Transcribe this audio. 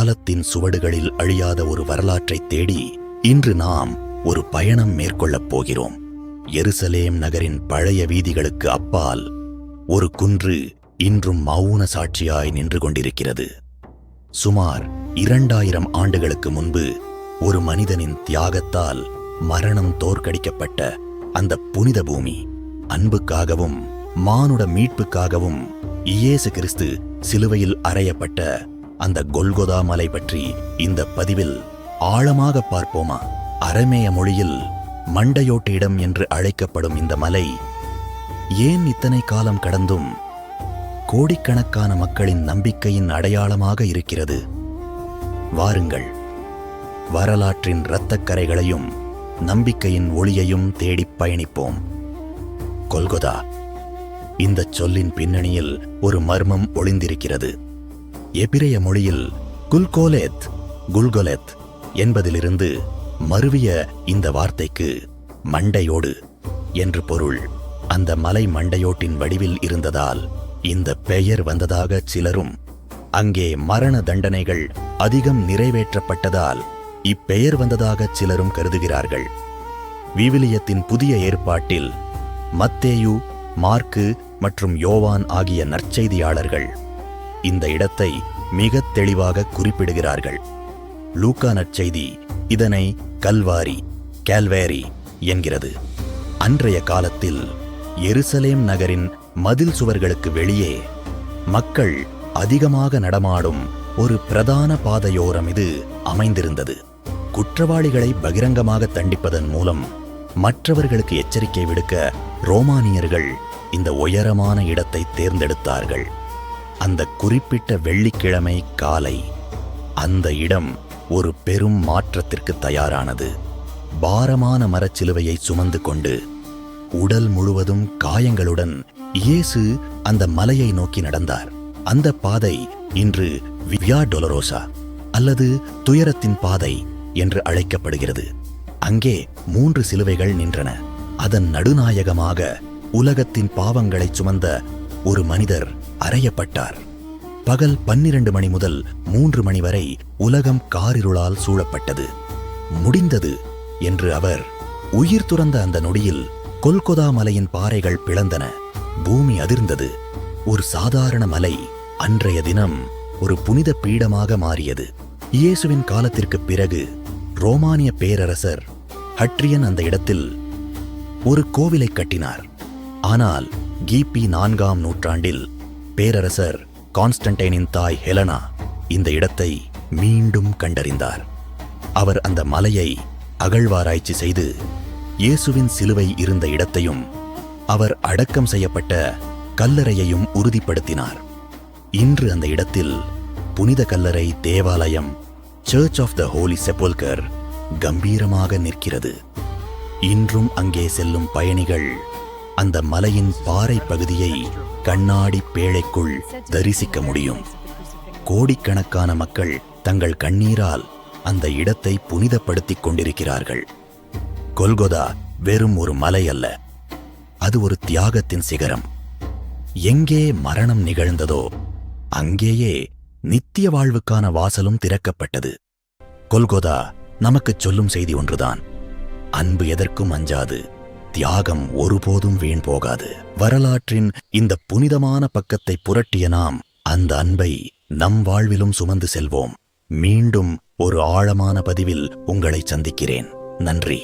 காலத்தின் சுவடுகளில் அழியாத ஒரு வரலாற்றைத் தேடி இன்று நாம் ஒரு பயணம் மேற்கொள்ளப் போகிறோம். எருசலேம் நகரின் பழைய வீதிகளுக்கு அப்பால் ஒரு குன்று இன்றும் மௌன சாட்சியாய் நின்று கொண்டிருக்கிறது. சுமார் 2000 ஆண்டுகளுக்கு முன்பு ஒரு மனிதனின் தியாகத்தால் மரணம் தோற்கடிக்கப்பட்ட அந்த புனித பூமி, அன்புக்காகவும் மானுட மீட்புக்காகவும் இயேசு கிறிஸ்து சிலுவையில் அறையப்பட்ட அந்த கொல்கொதா மலை பற்றி இந்த பதிவில் ஆழமாக பார்ப்போமா? அரமேய மொழியில் மண்டையோட்டு இடம் என்று அழைக்கப்படும் இந்த மலை ஏன் இத்தனை காலம் கடந்தும் கோடிக்கணக்கான மக்களின் நம்பிக்கையின் அடையாளமாக இருக்கிறது? வாருங்கள், வரலாற்றின் இரத்தக்கரைகளையும் நம்பிக்கையின் ஒளியையும் தேடிப் பயணிப்போம். கொல்கொதா, இந்த சொல்லின் பின்னணியில் ஒரு மர்மம் ஒளிந்திருக்கிறது. எபிரேய மொழியில் குல்கொலெத் என்பதிலிருந்து மருவிய இந்த வார்த்தைக்கு மண்டையோடு என்று பொருள். அந்த மலை மண்டையோட்டின் வடிவில் இருந்ததால் இந்த பெயர் வந்ததாக சிலரும், அங்கே மரண தண்டனைகள் அதிகம் நிறைவேற்றப்பட்டதால் இப்பெயர் வந்ததாக சிலரும் கருதுகிறார்கள். விவிலியத்தின் புதிய ஏற்பாட்டில் மத்தேயு, மார்க்கு மற்றும் யோவான் ஆகிய நற்செய்தியாளர்கள் இந்த இடத்தை மிகத் தெளிவாக குறிப்பிடுகிறார்கள். லூக்கா நற்செய்தி இதனை கால்வேரி என்கிறது. அன்றைய காலத்தில் எருசலேம் நகரின் மதில் சுவர்களுக்கு வெளியே மக்கள் அதிகமாக நடமாடும் ஒரு பிரதான பாதையோரம் இது அமைந்திருந்தது. குற்றவாளிகளை பகிரங்கமாக தண்டிப்பதன் மூலம் மற்றவர்களுக்கு எச்சரிக்கை விடுக்க ரோமானியர்கள் இந்த உயரமான இடத்தை தேர்ந்தெடுத்தார்கள். அந்த குறிப்பிட்ட வெள்ளிக்கிழமை காலை அந்த இடம் ஒரு பெரும் மாற்றத்திற்கு தயாரானது. பாரமான மரச்சிலுவையை சுமந்து கொண்டு உடல் முழுவதும் காயங்களுடன் இயேசு அந்த மலையை நோக்கி நடந்தார். அந்த பாதை இன்று வியா டொலரோசா அல்லது துயரத்தின் பாதை என்று அழைக்கப்படுகிறது. அங்கே 3 சிலுவைகள் நின்றன. அதன் நடுநாயகமாக உலகத்தின் பாவங்களை சுமந்த ஒரு மனிதர் அறையப்பட்டார். பகல் 12 மணி முதல் 3 மணி வரை உலகம் காரிருளால் சூழப்பட்டது. முடிந்தது என்று அவர் உயிர் துறந்த அந்த நொடியில் கொல்கொதா மலையின் பாறைகள் பிளந்தன. பூமி அதிர்ந்தது. ஒரு சாதாரண மலை அன்றைய தினம் ஒரு புனித பீடமாக மாறியது. இயேசுவின் காலத்திற்கு பிறகு ரோமானிய பேரரசர் ஹட்ரியன் அந்த இடத்தில் ஒரு கோவிலை கட்டினார். ஆனால் கிபி 4ஆம் நூற்றாண்டில் பேரரசர் கான்ஸ்டன்டைனின் தாய் ஹெலனா இந்த இடத்தை மீண்டும் கண்டறிந்தார். அவர் அந்த மலையை அகழ்வாராய்ச்சி செய்து இயேசுவின் சிலுவை இருந்த இடத்தையும் அவர் அடக்கம் செய்யப்பட்ட கல்லறையையும் உறுதிப்படுத்தினார். இன்று அந்த இடத்தில் புனித கல்லறை தேவாலயம் சர்ச் ஆஃப் த ஹோலி செப்பல்கர் கம்பீரமாக நிற்கிறது. இன்றும் அங்கே செல்லும் பயணிகள் அந்த மலையின் பாறை பகுதியை கண்ணாடி பேழைக்குள் தரிசிக்க முடியும். கோடிக்கணக்கான மக்கள் தங்கள் கண்ணீரால் அந்த இடத்தை புனிதப்படுத்திக் கொண்டிருக்கிறார்கள். கொல்கொதா வெறும் ஒரு மலை அல்ல, அது ஒரு தியாகத்தின் சிகரம். எங்கே மரணம் நிகழ்ந்ததோ அங்கேயே நித்திய வாழ்வுக்கான வாசலும் திறக்கப்பட்டது. கொல்கொதா நமக்குச் சொல்லும் செய்தி ஒன்றுதான்: அன்பு எதற்கும் அஞ்சாது, தியாகம் ஒருபோதும் வீண் போகாது. வரலாற்றின் இந்த புனிதமான பக்கத்தை புரட்டிய நாம் அந்த அன்பை நம் வாழ்விலும் சுமந்து செல்வோம். மீண்டும் ஒரு ஆழமான பதிவில் உங்களை சந்திக்கிறேன். நன்றி.